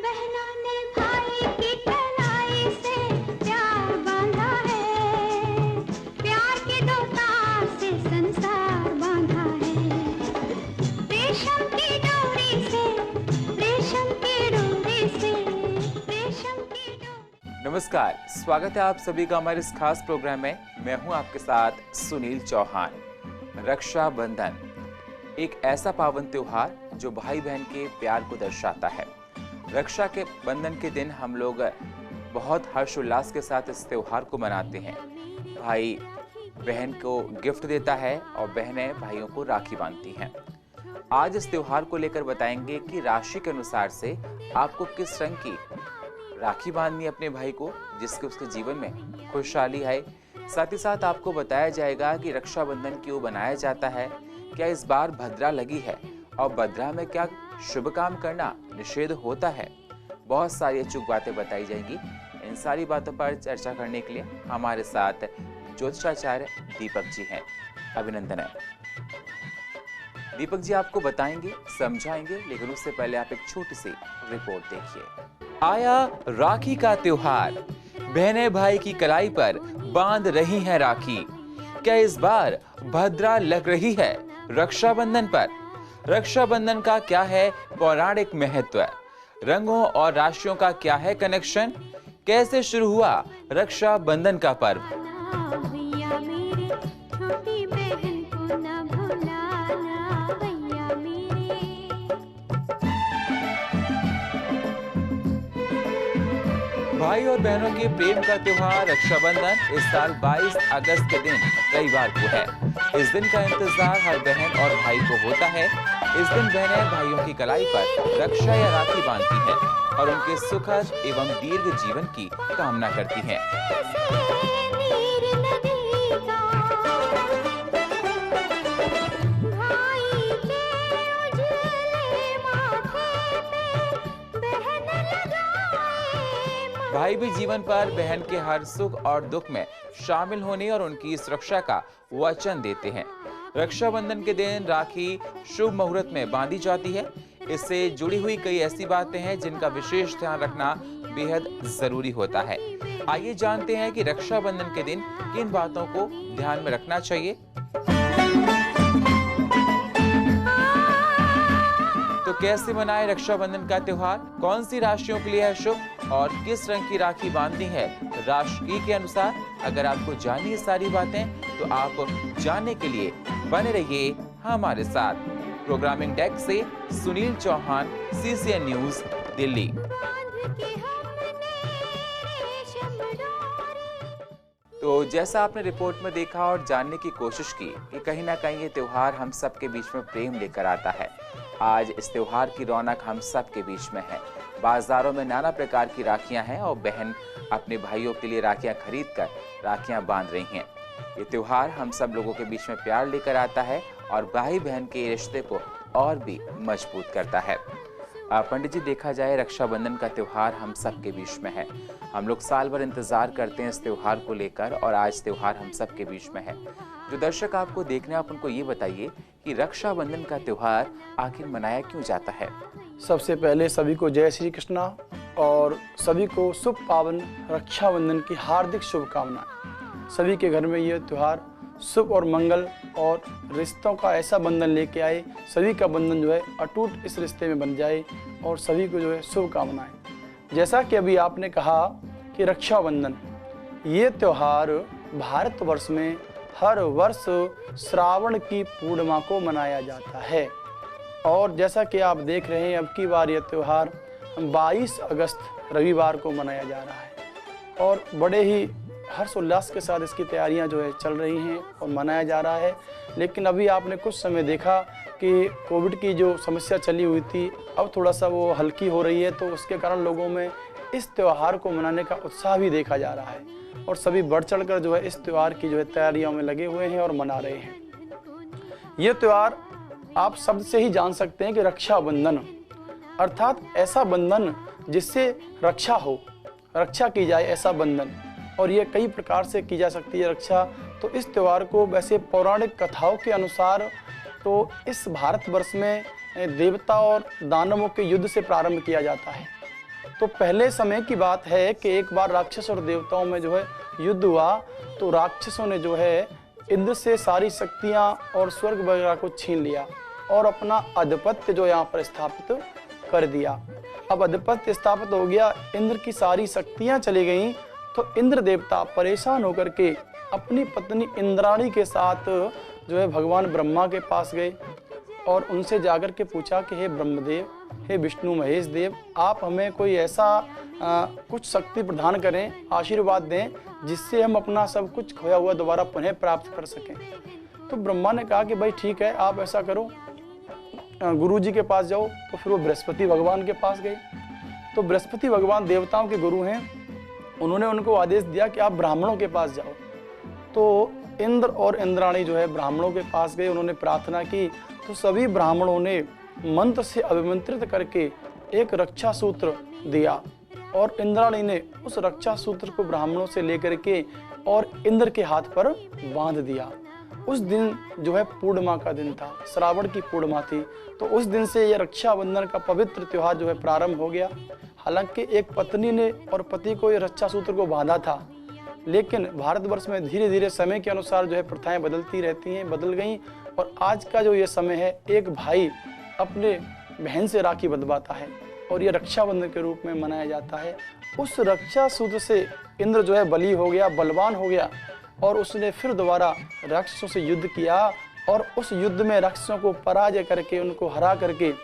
बहनों ने भाई की कलाई से प्यार बांधा है, प्यार के दो तार से संसार बांधा है, रेशम की डोरी से, रेशम की डोरी से, रेशम की डोरी। नमस्कार, स्वागत है आप सभी का हमारे इस खास प्रोग्राम में। मैं हूं आपके साथ सुनील चौहान। रक्षाबंधन एक ऐसा पावन त्योहार जो भाई बहन के प्यार को दर्शाता है। रक्षा के बंधन के दिन हम लोग बहुत हर्षोल्लास के साथ इस त्योहार को मनाते हैं। भाई बहन को गिफ्ट देता है और बहनें भाइयों को राखी बांधती हैं। आज इस त्योहार को लेकर बताएंगे कि राशि के अनुसार से आपको किस रंग की राखी बांधनी है अपने भाई को, जिसके उसके जीवन में खुशहाली आए। साथ ही साथ आपको बताया जाएगा कि रक्षाबंधन क्यों बनाया जाता है, क्या इस बार भद्रा लगी है और भद्रा में क्या शुभ काम करना निषेध होता है। बहुत सारी अचूक बातें बताई जाएंगी। इन सारी बातों पर चर्चा करने के लिए हमारे साथ ज्योतिषाचार्य दीपक जी हैं। अभिनंदन है दीपक जी, आपको बताएंगे, समझाएंगे, लेकिन उससे पहले आप एक छोटी सी रिपोर्ट देखिए। आया राखी का त्योहार, बहनें भाई की कलाई पर बांध रही हैं राखी। क्या इस बार भद्रा लग रही है रक्षाबंधन पर? रक्षाबंधन का क्या है पौराणिक महत्व? रंगों और राशियों का क्या है कनेक्शन? कैसे शुरू हुआ रक्षाबंधन का पर्व? भैया मेरी छोटी बहन को न भुलाना, भैया मेरे। भाई और बहनों के प्रेम का त्योहार रक्षाबंधन इस साल 22 अगस्त के दिन रविवार को है। इस दिन का इंतजार हर बहन और भाई को होता है। इस दिन बहनें भाइयों की कलाई पर रक्षा या राखी बांधती हैं और उनके सुखद एवं दीर्घ जीवन की कामना करती हैं। भाई भी जीवन पर बहन के हर सुख और दुख में शामिल होने और उनकी सुरक्षा का वचन देते हैं। रक्षाबंधन के दिन राखी शुभ मुहूर्त में बांधी जाती है। इससे जुड़ी हुई कई ऐसी बातें हैं जिनका विशेष ध्यान रखना बेहद जरूरी होता है। आइए जानते हैं कि रक्षाबंधन के दिन किन बातों को ध्यान में रखना चाहिए। तो कैसे मनाएं रक्षाबंधन का त्योहार? कौन सी राशियों के लिए है शुभ और किस रंग की राखी बांधनी है राशि के अनुसार? अगर आपको जाननी है सारी बातें तो आप जानने के लिए बने रहिए हमारे साथ। प्रोग्रामिंग डेस्क से सुनील चौहान, CCN न्यूज, दिल्ली। तो जैसा आपने रिपोर्ट में देखा और जानने की कोशिश की कि कहीं ना कहीं ये त्योहार हम सबके बीच में प्रेम लेकर आता है। आज इस त्योहार की रौनक हम सबके बीच में है। बाजारों में नाना प्रकार की राखियां हैं और बहन अपने भाइयों के लिए राखियां खरीदकर राखियां बांध रही हैं। ये त्योहार हम सब लोगों के बीच में प्यार लेकर आता है और भाई बहन के रिश्ते को और भी मजबूत करता है। पंडित जी, देखा जाए रक्षाबंधन का त्योहार हम सबके बीच में है। हम लोग साल भर इंतजार करते हैं इस त्योहार को लेकर और आज त्योहार हम सबके बीच में है। जो दर्शक आपको देखने, आप उनको ये बताइए कि रक्षाबंधन का त्योहार आखिर मनाया क्यों जाता है? सबसे पहले सभी को जय श्री कृष्णा और सभी को शुभ पावन रक्षाबंधन की हार्दिक शुभकामनाएं। सभी के घर में यह त्योहार सुख और मंगल और रिश्तों का ऐसा बंधन लेके आए, सभी का बंधन जो है अटूट इस रिश्ते में बन जाए और सभी को जो है शुभकामनाएं। जैसा कि अभी आपने कहा कि रक्षाबंधन ये त्योहार भारतवर्ष में हर वर्ष श्रावण की पूर्णिमा को मनाया जाता है और जैसा कि आप देख रहे हैं अब की बार यह त्यौहार 22 अगस्त रविवार को मनाया जा रहा है और बड़े ही हर्षोल्लास के साथ इसकी तैयारियां जो है चल रही हैं और मनाया जा रहा है। लेकिन अभी आपने कुछ समय देखा कि कोविड की जो समस्या चली हुई थी अब थोड़ा सा वो हल्की हो रही है, तो उसके कारण लोगों में इस त्यौहार को मनाने का उत्साह भी देखा जा रहा है और सभी बढ़ चढ़ कर जो है इस त्यौहार की जो है तैयारियों में लगे हुए हैं और मना रहे हैं। ये त्यौहार आप शब्द से ही जान सकते हैं कि रक्षाबंधन अर्थात ऐसा बंधन जिससे रक्षा हो, रक्षा की जाए ऐसा बंधन, और ये कई प्रकार से की जा सकती है रक्षा। तो इस त्यौहार को वैसे पौराणिक कथाओं के अनुसार तो इस भारतवर्ष में देवता और दानवों के युद्ध से प्रारंभ किया जाता है तो पहले समय की बात है कि एक बार राक्षस और देवताओं में जो है युद्ध हुआ, तो राक्षसों ने जो है इंद्र से सारी शक्तियां और स्वर्ग वगैरह को छीन लिया और अपना आधिपत्य जो यहाँ पर स्थापित कर दिया। अब आधिपत्य स्थापित हो गया, इंद्र की सारी शक्तियां चली गईं, तो इंद्र देवता परेशान होकर के अपनी पत्नी इंद्राणी के साथ जो है भगवान ब्रह्मा के पास गए और उनसे जाकर के पूछा कि हे ब्रह्मदेव, हे विष्णु महेश देव, आप हमें कोई ऐसा कुछ शक्ति प्रदान करें, आशीर्वाद दें, जिससे हम अपना सब कुछ खोया हुआ दोबारा पुनः प्राप्त कर सकें। तो ब्रह्मा ने कहा कि भाई ठीक है, आप ऐसा करो, गुरु जी के पास जाओ। तो फिर वो बृहस्पति भगवान के पास गए। तो बृहस्पति भगवान देवताओं के गुरु हैं, उन्होंने उनको आदेश दिया कि आप ब्राह्मणों के पास जाओ। तो इंद्र और इंद्राणी जो है ब्राह्मणों के पास गए, उन्होंने प्रार्थना की। तो सभी ब्राह्मणों ने मंत्र से अभिमंत्रित करके एक रक्षा सूत्र दिया और इंद्राणी ने उस रक्षा सूत्र को ब्राह्मणों से लेकर के और इंद्र के हाथ पर बांध दिया। उस दिन जो है पूर्णिमा का दिन था, श्रावण की पूर्णिमा थी। तो उस दिन से यह रक्षाबंधन का पवित्र त्योहार जो है प्रारंभ हो गया। हालांकि एक पत्नी ने और पति को ये रक्षा सूत्र को बांधा था, लेकिन भारतवर्ष में धीरे धीरे समय के अनुसार जो है प्रथाएं बदलती रहती हैं, बदल गई। और आज का जो ये समय है, एक भाई अपने बहन से राखी बंधवाता है और ये रक्षाबंधन के रूप में मनाया जाता है। उस रक्षा सूत्र से इंद्र जो है बली हो गया, बलवान हो गया और उसने फिर दोबारा राक्षसों से युद्ध किया और उस युद्ध में राक्षसों को पराजय करके, उनको हरा करके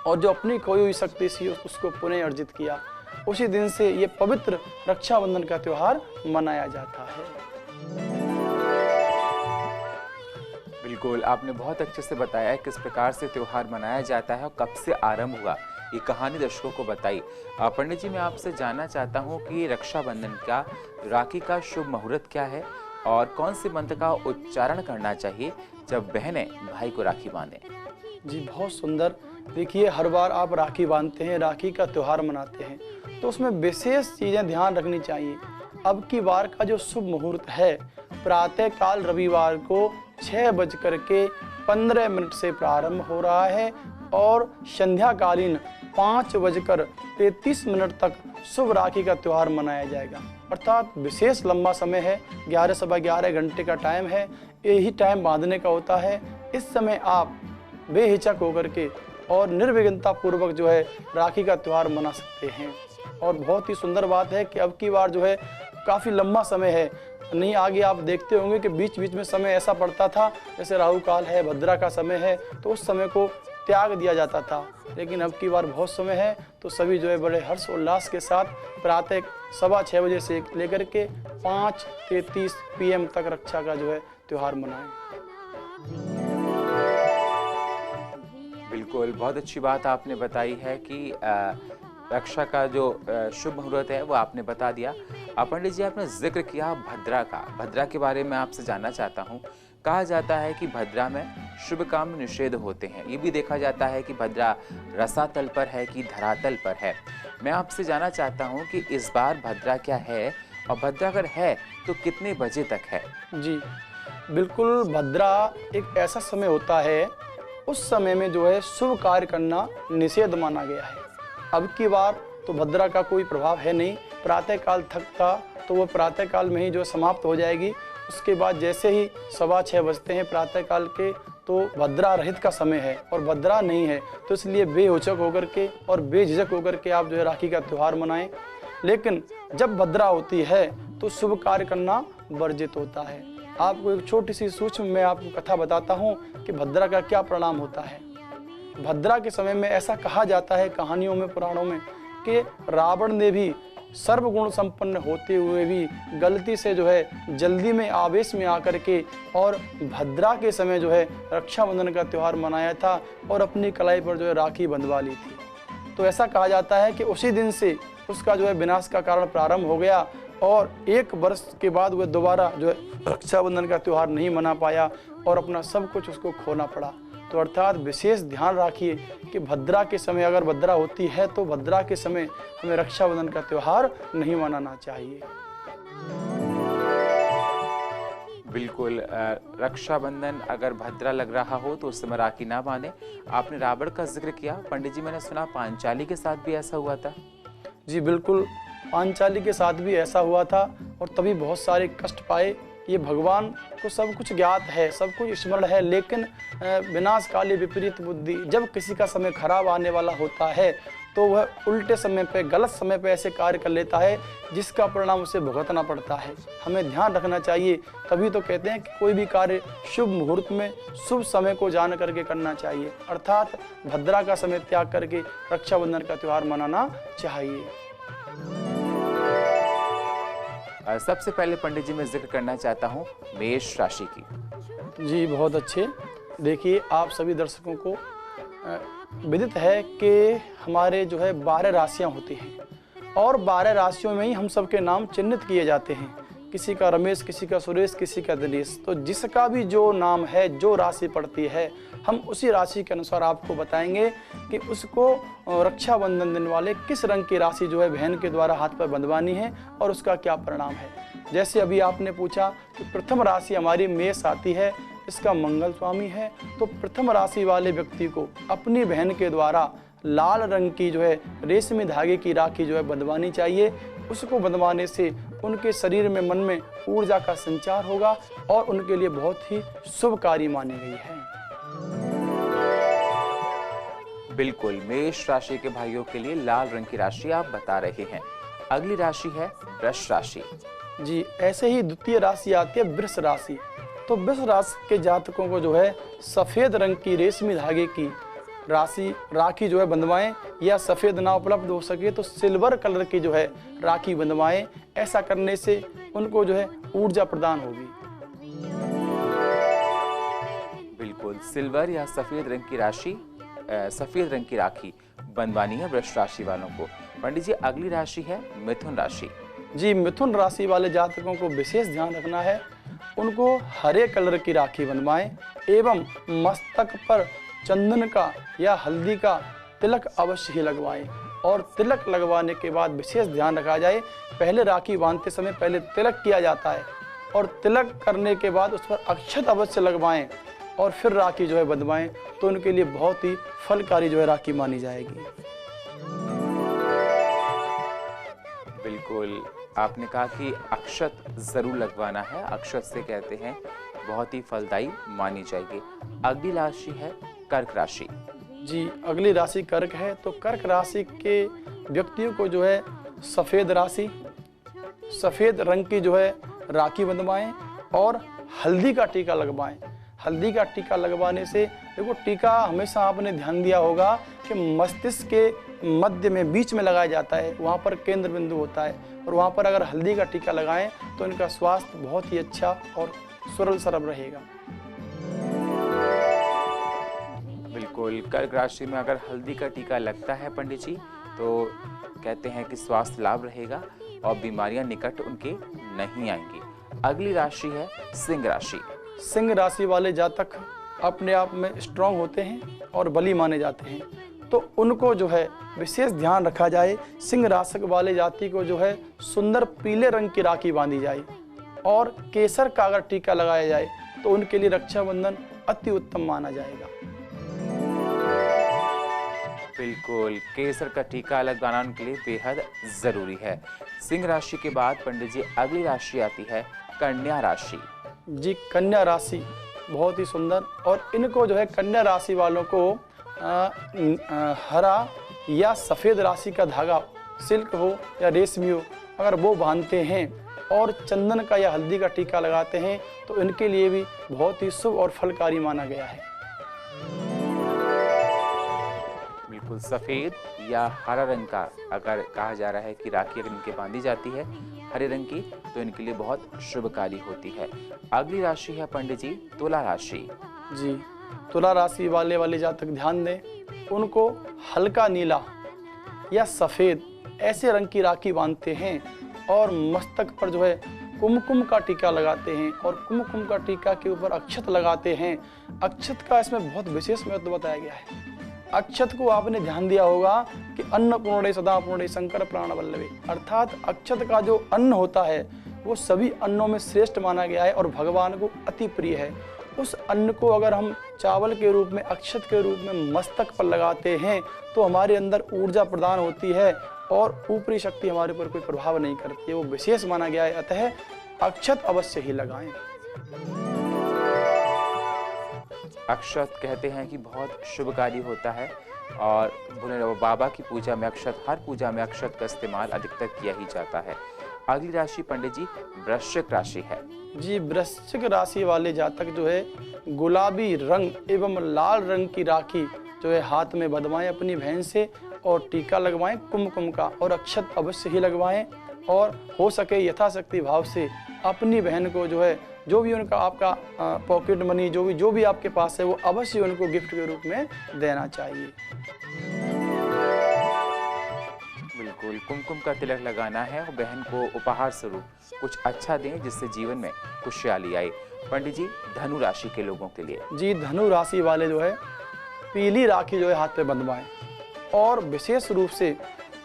और जो अपनी खोई हुई शक्ति थी उसको पुनः अर्जित किया। उसी दिन से ये पवित्र रक्षाबंधन का त्योहार मनाया जाता है। बिल्कुल, आपने बहुत अच्छे से बताया किस प्रकार से त्योहार मनाया जाता है और कब से आरंभ हुआ, ये कहानी दर्शकों को बताई। पंडित जी, मैं आपसे जानना चाहता हूँ कि रक्षाबंधन का, राखी का शुभ मुहूर्त क्या है और कौन से मंत्र का उच्चारण करना चाहिए जब बहनें भाई को राखी बांधें? जी बहुत सुंदर। देखिए, हर बार आप राखी बांधते हैं, राखी का त्योहार मनाते हैं, तो उसमें विशेष चीज़ें ध्यान रखनी चाहिए। अब की बार का जो शुभ मुहूर्त है, प्रातः काल रविवार को 6:15 से प्रारंभ हो रहा है और संध्याकालीन 5:33 तक शुभ राखी का त्योहार मनाया जाएगा। अर्थात विशेष लंबा समय है, 11 सवा 11 घंटे का टाइम है, यही टाइम बांधने का होता है। इस समय आप बेहिचक होकर के और निर्विघ्नता पूर्वक जो है राखी का त्योहार मना सकते हैं। और बहुत ही सुंदर बात है कि अब की बार जो है काफ़ी लंबा समय है, नहीं आगे आप देखते होंगे कि बीच बीच में समय ऐसा पड़ता था, जैसे राहु काल है, भद्रा का समय है, तो उस समय को त्याग दिया जाता था। लेकिन अब की बार बहुत समय है, तो सभी जो है बड़े हर्ष उल्लास के साथ प्रातः 6:15 बजे से लेकर के 5:33 PM तक रक्षा का जो है त्योहार मनाएं। बिल्कुल, बहुत अच्छी बात आपने बताई है कि रक्षा का जो शुभ मुहूर्त है वो आपने बता दिया। पंडित जी, आपने जिक्र किया भद्रा का, भद्रा के बारे में आपसे जानना चाहता हूँ। कहा जाता है कि भद्रा में शुभ काम निषेध होते हैं, ये भी देखा जाता है कि भद्रा रसातल पर है कि धरातल पर है। मैं आपसे जानना चाहता हूँ कि इस बार भद्रा क्या है और भद्रा अगर है तो कितने बजे तक है? जी बिल्कुल, भद्रा एक ऐसा समय होता है, उस समय में जो है शुभ कार्य करना निषेध माना गया है। अब की बार तो भद्रा का कोई प्रभाव है नहीं, प्रातःकाल तक था तो वो प्रातःकाल में ही जो समाप्त हो जाएगी। उसके बाद जैसे ही 6:15 बजते हैं प्रातःकाल के, तो भद्रा रहित का समय है और भद्रा नहीं है, तो इसलिए बेहिचक होकर के और बेझिझक होकर के आप जो है राखी का त्योहार मनाएं। लेकिन जब भद्रा होती है तो शुभ कार्य करना वर्जित होता है। आपको एक छोटी सी सूक्ष्म मैं आपको कथा बताता हूँ कि भद्रा का क्या परिणाम होता है। भद्रा के समय में ऐसा कहा जाता है कहानियों में, पुराणों में, कि रावण ने भी सर्वगुण संपन्न होते हुए भी गलती से जो है जल्दी में आवेश में आकर के और भद्रा के समय जो है रक्षाबंधन का त्योहार मनाया था और अपनी कलाई पर जो है राखी बंधवा ली थी। तो ऐसा कहा जाता है कि उसी दिन से उसका जो है विनाश का कारण प्रारंभ हो गया और 1 वर्ष के बाद वह दोबारा जो है रक्षाबंधन का त्योहार नहीं मना पाया और अपना सब कुछ उसको खोना पड़ा। तो अर्थात विशेष ध्यान रखिए कि भद्रा के समय, अगर भद्रा होती है तो भद्रा के समय हमें रक्षाबंधन का त्योहार नहीं मनाना चाहिए। बिल्कुल, रक्षाबंधन अगर भद्रा लग रहा हो तो उस समय राखी ना बांधे। आपने रावण का जिक्र किया, पंडित जी मैंने सुना पांचाली के साथ भी ऐसा हुआ था। जी बिल्कुल, पांचाली के साथ भी ऐसा हुआ था और तभी बहुत सारे कष्ट पाए। ये भगवान को सब कुछ ज्ञात है, सब कुछ स्मरण है, लेकिन विनाशकाली विपरीत बुद्धि, जब किसी का समय खराब आने वाला होता है तो वह उल्टे समय पे, गलत समय पे ऐसे कार्य कर लेता है जिसका परिणाम उसे भुगतना पड़ता है। हमें ध्यान रखना चाहिए, तभी तो कहते हैं कि कोई भी कार्य शुभ मुहूर्त में शुभ समय को जान करके करना चाहिए, अर्थात भद्रा का समय त्याग करके रक्षाबंधन का त्यौहार मनाना चाहिए। सबसे पहले पंडित जी मैं जिक्र करना चाहता हूँ मेष राशि की। जी बहुत अच्छे। देखिए, आप सभी दर्शकों को विदित है कि हमारे जो है 12 राशियां होती हैं और 12 राशियों में ही हम सबके नाम चिन्हित किए जाते हैं। किसी का रमेश, किसी का सुरेश, किसी का दिनेश। तो जिसका भी जो नाम है, जो राशि पड़ती है, हम उसी राशि के अनुसार आपको बताएंगे कि उसको रक्षाबंधन दिन वाले किस रंग की राशि जो है बहन के द्वारा हाथ पर बंधवानी है और उसका क्या परिणाम है। जैसे अभी आपने पूछा कि प्रथम राशि हमारी मेष आती है, इसका मंगल स्वामी है, तो प्रथम राशि वाले व्यक्ति को अपनी बहन के द्वारा लाल रंग की जो है रेशमी धागे की राखी जो है बंधवानी चाहिए। उसको बंधवाने से उनके शरीर में, मन में ऊर्जा का संचार होगा और उनके लिए बहुत ही शुभकारी मानी गई है। बिल्कुल, मेष राशि के भाइयों के लिए लाल रंग की राशि आप बता रहे हैं। अगली राशि है वृष राशि। जी, ऐसे ही द्वितीय राशि आती है वृष राशि। तो वृष राशि के जातकों को जो है सफेद रंग की रेशमी धागे की राखी जो है बंधवाएं, या सफेद ना उपलब्ध हो सके तो सिल्वर कलर की जो है राखी बंधवाएं। ऐसा करने से उनको जो है ऊर्जा प्रदान होगी। बिल्कुल, सिल्वर या सफेद रंग की राखी बंधवानी है वृष राशि वालों को। पंडित जी, अगली राशि है मिथुन राशि। जी, मिथुन राशि वाले जातकों को विशेष ध्यान रखना है। उनको हरे कलर की राखी बंधवाएं एवं मस्तक पर चंदन का या हल्दी का तिलक अवश्य ही लगवाएं। और तिलक लगवाने के बाद विशेष ध्यान रखा जाए, पहले राखी बांधते समय पहले तिलक किया जाता है और तिलक करने के बाद उस पर अक्षत अवश्य लगवाएं और फिर राखी जो है बंधवाएं, तो उनके लिए बहुत ही फलकारी जो है राखी मानी जाएगी। बिल्कुल, आपने कहा कि अक्षत जरूर लगवाना है। अक्षत से कहते हैं बहुत ही फलदायी मानी जाएगी। अगली राशि है कर्क राशि। जी, अगली राशि कर्क है। तो कर्क राशि के व्यक्तियों को जो है सफेद रंग की जो है राखी बंधवाएं और हल्दी का टीका लगवाएं। हल्दी का टीका लगवाने से, देखो, टीका हमेशा आपने ध्यान दिया होगा कि मस्तिष्क के मध्य में, बीच में लगाया जाता है, वहाँ पर केंद्र बिंदु होता है और वहाँ पर अगर हल्दी का टीका लगाएं तो इनका स्वास्थ्य बहुत ही अच्छा और सरल सरल रहेगा। बिल्कुल, कर्क राशि में अगर हल्दी का टीका लगता है पंडित जी, तो कहते हैं कि स्वास्थ्य लाभ रहेगा और बीमारियां निकट उनके नहीं आएंगी। अगली राशि है सिंह राशि। सिंह राशि वाले जातक अपने आप में स्ट्रांग होते हैं और बली माने जाते हैं, तो उनको जो है विशेष ध्यान रखा जाए। सिंह राशि वाले जाति को जो है सुंदर पीले रंग की राखी बांधी जाए और केसर का अगर टीका लगाया जाए तो उनके लिए रक्षाबंधन अति उत्तम माना जाएगा। बिल्कुल, केसर का टीका लगवाना उनके लिए बेहद जरूरी है। सिंह राशि के बाद पंडित जी अगली राशि आती है कन्या राशि। जी, कन्या राशि बहुत ही सुंदर, और इनको जो है कन्या राशि वालों को हरा या सफ़ेद राशि का धागा, सिल्क हो या रेशमी हो, अगर वो बांधते हैं और चंदन का या हल्दी का टीका लगाते हैं तो इनके लिए भी बहुत ही शुभ और फलकारी माना गया है। बिल्कुल, सफ़ेद या हरा रंग का अगर कहा जा रहा है कि राखी अगर इनके बांधी जाती है हरे रंग की, तो इनके लिए बहुत शुभकारी होती है। अगली राशि है पंडित जी तुला राशि। जी, तुला राशि वाले जातक ध्यान दें, उनको हल्का नीला या सफ़ेद ऐसे रंग की राखी बांधते हैं और मस्तक पर जो है कुमकुम का टीका लगाते हैं और कुमकुम का टीका के ऊपर अक्षत लगाते हैं। अक्षत का इसमें बहुत विशेष महत्व बताया गया है। अक्षत को आपने ध्यान दिया होगा कि अन्नपूर्णे सदा पूर्णे शंकर प्राण वल्लभे, अर्थात अक्षत का जो अन्न होता है वो सभी अन्नों में श्रेष्ठ माना गया है और भगवान को अति प्रिय है। उस अन्न को अगर हम चावल के रूप में, अक्षत के रूप में मस्तक पर लगाते हैं तो हमारे अंदर ऊर्जा प्रदान होती है और ऊपरी शक्ति हमारे ऊपर कोई प्रभाव नहीं करती है, वो विशेष माना गया है। अतः अक्षत अवश्य ही लगाएं। अक्षत कहते हैं कि बहुत शुभकारी होता है और भोले बाबा की पूजा में अक्षत, हर पूजा में अक्षत का इस्तेमाल अधिकतर किया ही जाता है। अगली राशि पंडित जी वृश्चिक राशि है। जी, वृश्चिक राशि वाले जातक जो है गुलाबी रंग एवं लाल रंग की राखी जो है हाथ में बंधवाएं अपनी बहन से, और टीका लगवाएं कुमकुम का, और अक्षत अवश्य ही लगवाएं। और हो सके यथाशक्ति भाव से अपनी बहन को जो है जो भी उनका आपका पॉकेट मनी जो भी आपके पास है वो अवश्य उनको गिफ्ट के रूप में देना चाहिए। बिल्कुल, कुमकुम का तिलक लगाना है और बहन को उपहार स्वरूप कुछ अच्छा दें जिससे जीवन में खुशहाली आए। पंडित जी धनु राशि के लोगों के लिए। जी, धनु राशि वाले जो है पीली राखी जो है हाथ पे बंधवाएं, और विशेष रूप से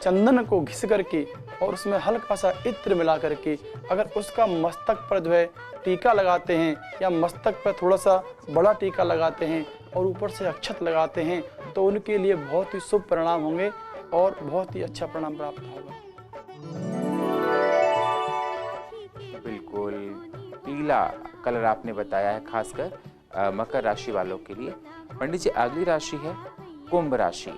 चंदन को घिस करके और उसमें हल्का सा इत्र मिला करके अगर उसका मस्तक पर जो है टीका लगाते हैं या मस्तक पर थोड़ा सा बड़ा टीका लगाते हैं और ऊपर से अक्षत लगाते हैं तो उनके लिए बहुत ही शुभ परिणाम होंगे और बहुत ही अच्छा परिणाम प्राप्त होगा। बिल्कुल, पीला कलर आपने बताया है खासकर मकर राशि वालों के लिए। पंडित जी अगली राशि है कुंभ राशि।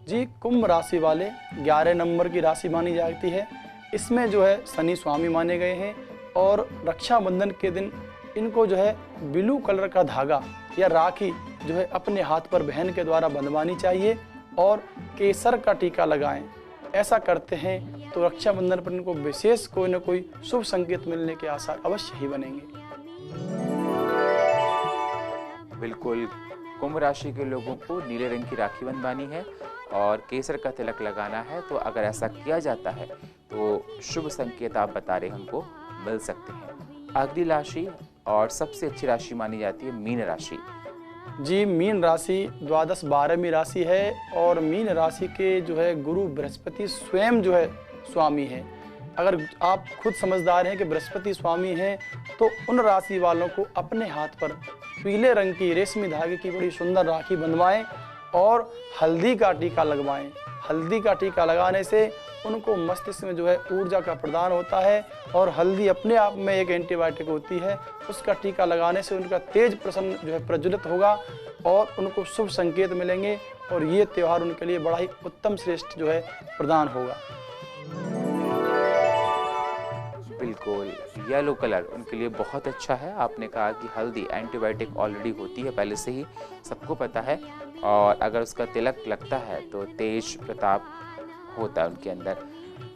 जी, कुंभ राशि वाले 11 नंबर की राशि मानी जाती है। इसमें जो है शनि स्वामी माने गए हैं और रक्षाबंधन के दिन इनको जो है ब्लू कलर का धागा या राखी जो है अपने हाथ पर बहन के द्वारा बंधवानी चाहिए और केसर का टीका लगाएं। ऐसा करते हैं तो रक्षाबंधन पर इनको विशेष कोई न कोई शुभ संकेत मिलने के आसार अवश्य ही बनेंगे। बिल्कुल, कुंभ राशि के लोगों को नीले रंग की राखी बंधवानी है और केसर का तिलक लगाना है। तो अगर ऐसा किया जाता है तो शुभ संकेत आप बता रहे हमको मिल सकते हैं। अगली राशि और सबसे अच्छी राशि मानी जाती है मीन राशि। जी, मीन राशि द्वादश 12वीं राशि है और मीन राशि के जो है गुरु बृहस्पति स्वयं जो है स्वामी है। अगर आप खुद समझदार हैं कि बृहस्पति स्वामी हैं तो उन राशि वालों को अपने हाथ पर पीले रंग की रेशमी धागे की बड़ी सुंदर राखी बंधवाएं और हल्दी का टीका लगवाएं। हल्दी का टीका लगाने से उनको मस्तिष्क में जो है ऊर्जा का प्रदान होता है और हल्दी अपने आप में एक एंटीबायोटिक होती है। उसका टीका लगाने से उनका तेज प्रसन्न जो है प्रज्वलित होगा और उनको शुभ संकेत मिलेंगे और ये त्यौहार उनके लिए बड़ा ही उत्तम श्रेष्ठ जो है प्रदान होगा। बिल्कुल, येलो कलर उनके लिए बहुत अच्छा है। आपने कहा कि हल्दी एंटीबायोटिक ऑलरेडी होती है, पहले से ही सबको पता है, और अगर उसका तिलक लगता है तो तेज प्रताप होता है उनके अंदर।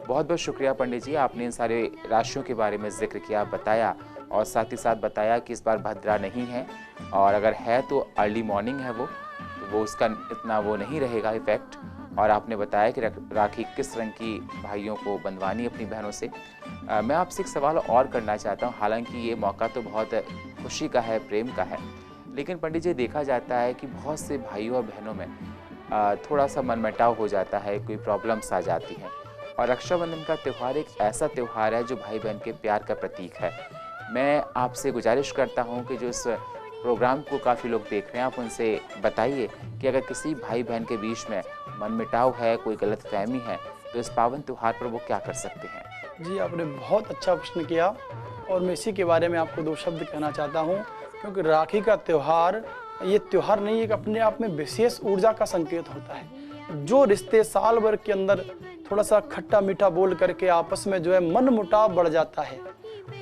बहुत बहुत शुक्रिया पंडित जी, आपने इन सारे राशियों के बारे में जिक्र किया, बताया और साथ ही साथ बताया कि इस बार भद्रा नहीं है और अगर है तो अर्ली मॉर्निंग है तो वो उसका इतना वो नहीं रहेगा इफेक्ट। और आपने बताया कि राखी किस रंग की भाइयों को बंधवानी अपनी बहनों से। मैं आपसे एक सवाल और करना चाहता हूँ। हालांकि ये मौका तो बहुत खुशी का है, प्रेम का है, लेकिन पंडित जी देखा जाता है कि बहुत से भाइयों और बहनों में थोड़ा सा मनमुटाव हो जाता है, कोई प्रॉब्लम्स आ जाती हैं। और रक्षाबंधन का त्यौहार एक ऐसा त्यौहार है जो भाई बहन के प्यार का प्रतीक है। मैं आपसे गुजारिश करता हूँ कि जो इस प्रोग्राम को काफ़ी लोग देख रहे हैं, आप उनसे बताइए कि अगर किसी भाई बहन के बीच में मनमुटाव है, कोई गलतफहमी है, तो इस पावन त्यौहार पर वो क्या कर सकते हैं। जी, आपने बहुत अच्छा प्रश्न किया और मैं इसी के बारे में आपको 2 शब्द कहना चाहता हूँ। क्योंकि राखी का त्यौहार ये त्यौहार नहीं, एक अपने आप में विशेष ऊर्जा का संकेत होता है। जो रिश्ते साल भर के अंदर थोड़ा सा खट्टा मीठा बोल करके आपस में जो है मन मुटाव बढ़ जाता है,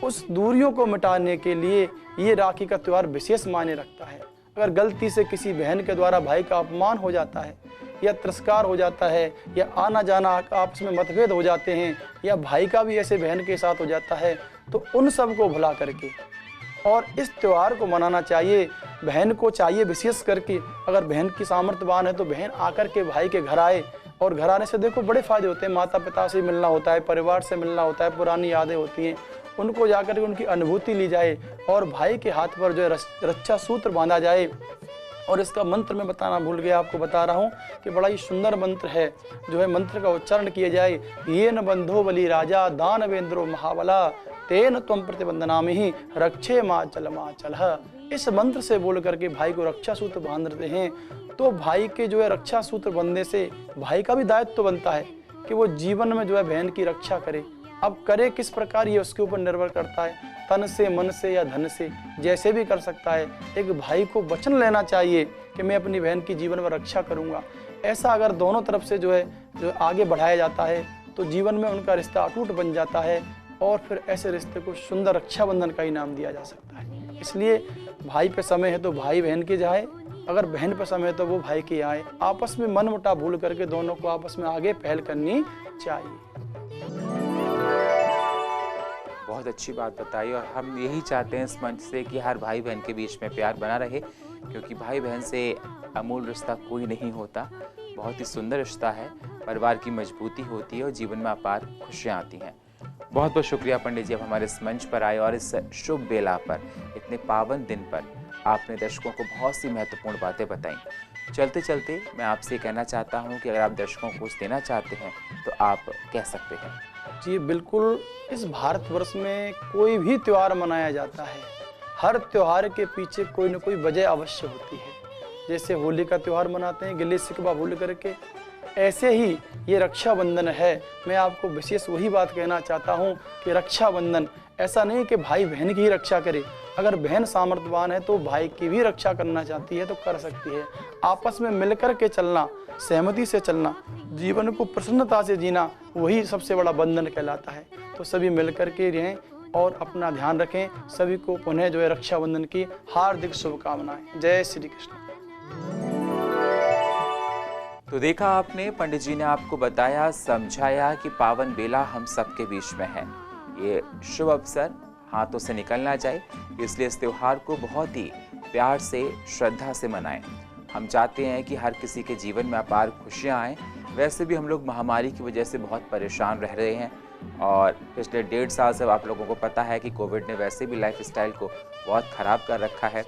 उस दूरियों को मिटाने के लिए ये राखी का त्यौहार विशेष मायने रखता है। अगर गलती से किसी बहन के द्वारा भाई का अपमान हो जाता है या तिरस्कार हो जाता है या आना जाना आपस में मतभेद हो जाते हैं या भाई का भी ऐसे बहन के साथ हो जाता है, तो उन सब को भुला करके और इस त्यौहार को मनाना चाहिए। बहन को चाहिए विशेष करके, अगर बहन की सामर्थ्यवान है तो बहन आकर के भाई के घर आए, और घर आने से देखो बड़े फायदे होते हैं। माता पिता से मिलना होता है, परिवार से मिलना होता है, पुरानी यादें होती हैं, उनको जाकर के उनकी अनुभूति ली जाए और भाई के हाथ पर जो है रक्षा सूत्र बांधा जाए। और इसका मंत्र मैं बताना भूल गया, आपको बता रहा हूँ कि बड़ा ही सुंदर मंत्र है। जो है मंत्र का उच्चारण किया जाए, ये न बंधो बलि राजा दानवेंद्रो महाबला तेन त्वं प्रतिबंधनामि रक्षे माचल। इस मंत्र से बोल करके भाई को रक्षा सूत्र बांध देते हैं। तो भाई के जो है रक्षा सूत्र बंधने से भाई का भी दायित्व बनता है कि वो जीवन में जो है बहन की रक्षा करे। अब करे किस प्रकार ये उसके ऊपर निर्भर करता है, तन से, मन से या धन से, जैसे भी कर सकता है। एक भाई को वचन लेना चाहिए कि मैं अपनी बहन की जीवन में रक्षा करूंगा। ऐसा अगर दोनों तरफ से जो आगे बढ़ाया जाता है तो जीवन में उनका रिश्ता अटूट बन जाता है और फिर ऐसे रिश्ते को सुंदर रक्षाबंधन का ही नाम दिया जा सकता है। इसलिए भाई पे समय है तो भाई बहन के जाए, अगर बहन पे समय है तो वो भाई के आए। आपस में मन मुटाव भूल करके दोनों को आपस में आगे पहल करनी चाहिए। बहुत अच्छी बात बताई और हम यही चाहते हैं इस मंच से कि हर भाई बहन के बीच में प्यार बना रहे, क्योंकि भाई बहन से अमूल रिश्ता कोई नहीं होता। बहुत ही सुंदर रिश्ता है, परिवार की मजबूती होती है और जीवन में अपार खुशियाँ आती हैं। बहुत बहुत शुक्रिया पंडित जी, आप हमारे इस मंच पर आए और इस शुभ बेला पर, इतने पावन दिन पर आपने दर्शकों को बहुत सी महत्वपूर्ण बातें बताई। चलते चलते मैं आपसे कहना चाहता हूँ कि अगर आप दर्शकों को कुछ देना चाहते हैं तो आप कह सकते हैं। जी बिल्कुल, इस भारतवर्ष में कोई भी त्यौहार मनाया जाता है, हर त्यौहार के पीछे कोई न कोई वजह अवश्य होती है। जैसे होली का त्यौहार मनाते हैं गिले शिकवा भूल करके, ऐसे ही ये रक्षाबंधन है। मैं आपको विशेष वही बात कहना चाहता हूँ कि रक्षाबंधन ऐसा नहीं कि भाई बहन की ही रक्षा करे, अगर बहन सामर्थ्यवान है तो भाई की भी रक्षा करना चाहती है तो कर सकती है। आपस में मिलकर के चलना, सहमति से चलना, जीवन को प्रसन्नता से जीना, वही सबसे बड़ा बंधन कहलाता है। तो सभी मिलकर के रहें और अपना ध्यान रखें। सभी को पुनः जो है रक्षाबंधन की हार्दिक शुभकामनाएं। जय श्री कृष्ण। तो देखा आपने, पंडित जी ने आपको बताया, समझाया कि पावन बेला हम सबके बीच में है। ये शुभ अवसर हाथों से निकल ना जाए, इसलिए इस त्योहार को बहुत ही प्यार से, श्रद्धा से मनाएं। हम चाहते हैं कि हर किसी के जीवन में अपार खुशियां आएँ। वैसे भी हम लोग महामारी की वजह से बहुत परेशान रह रहे हैं और पिछले 1.5 साल से आप लोगों को पता है कि कोविड ने वैसे भी लाइफस्टाइल को बहुत ख़राब कर रखा है।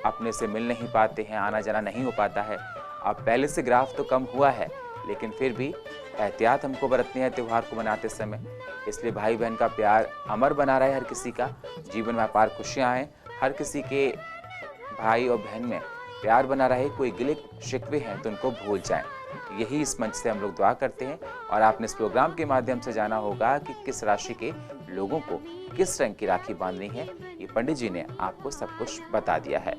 अपने से मिल नहीं पाते हैं, आना जाना नहीं हो पाता है। अब पहले से ग्राफ तो कम हुआ है, लेकिन फिर भी एहतियात हमको बरतनी है त्यौहार को मनाते समय। इसलिए भाई बहन का प्यार अमर बना रहे, हर किसी का जीवन में अपार खुशियाँ आएँ, हर किसी के भाई और बहन में प्यार बना रहे। कोई गिले शिकवे हैं तो उनको भूल जाएं। यही इस मंच से हम लोग दुआ करते हैं। और आपने इस प्रोग्राम के माध्यम से जाना होगा कि किस राशि के लोगों को किस रंग की राखी बांधनी है, ये पंडित जी ने आपको सब कुछ बता दिया है।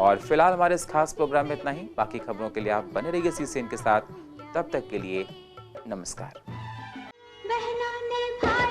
और फिलहाल हमारे इस खास प्रोग्राम में इतना ही। बाकी खबरों के लिए आप बने रहिए CCN के साथ। तब तक के लिए नमस्कार। बहनों ने